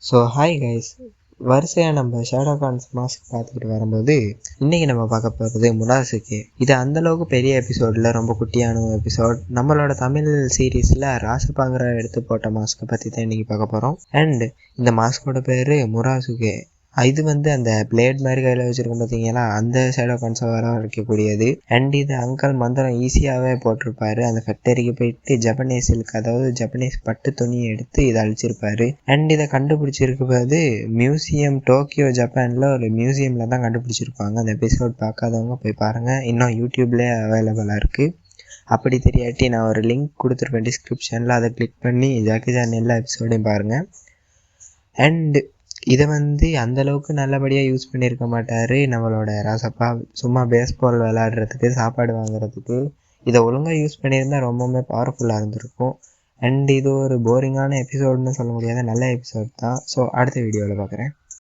So hi guys, வரிசையாக நம்ம ஷேடோகான்ஸ் mask பார்த்துக்கிட்டு வரும்போது இன்றைக்கி நம்ம பார்க்க போகிறது முராசுகே. இது அந்தளவுக்கு பெரிய எபிசோடில் ரொம்ப குட்டியான எபிசோட். நம்மளோட தமிழ் சீரீஸில் ராசப்பாங்கிற எடுத்து போட்ட மாஸ்க்கை பற்றி தான் இன்றைக்கி பார்க்க போகிறோம். அண்ட் இந்த மாஸ்கோட பேர் முராசுகே. இது அந்த பிளேட் மாதிரி கையில் வச்சுருக்கோம் பார்த்தீங்களா, அந்த ஷேடோகான்ஸை வர வைக்கக்கூடியது. அண்ட் இது அங்கிள் மந்திரம் ஈஸியாகவே போட்டிருப்பாரு. அந்த ஃபேக்டரிக்கு போயிட்டு ஜப்பனீஸ் சில்க், அதாவது ஜப்பனீஸ் பட்டு துணியை எடுத்து இதை அழிச்சிருப்பாரு. அண்ட் இதை கண்டுபிடிச்சிருக்கும்போது மியூசியம், டோக்கியோ ஜப்பானில் ஒரு மியூசியமில் தான் கண்டுபிடிச்சிருப்பாங்க. அந்த எபிசோட் பார்க்காதவங்க போய் பாருங்கள், இன்னும் யூடியூப்லேயே அவைலபிளாக இருக்குது. அப்படி தெரியாட்டி நான் ஒரு லிங்க் கொடுத்துருப்பேன் டிஸ்கிரிப்ஷனில், அதை கிளிக் பண்ணி ஜாக்கி சான் எல்லா எபிசோடையும் பாருங்கள். அண்ட் இதை அந்தளவுக்கு நல்லபடியாக யூஸ் பண்ணியிருக்க மாட்டார் நம்மளோட ராசப்பா. சும்மா பேஸ்பால் விளையாடுறதுக்கு, சாப்பாடு வாங்குறதுக்கு இதை ஒழுங்காக யூஸ் பண்ணியிருந்தால் ரொம்பவுமே பவர்ஃபுல்லாக இருந்திருக்கும். அண்ட் இது ஒரு போரிங்கான எபிசோடுன்னு சொல்ல முடியாத நல்ல எபிசோட் தான். ஸோ அடுத்த வீடியோவில் பார்க்குறேன்.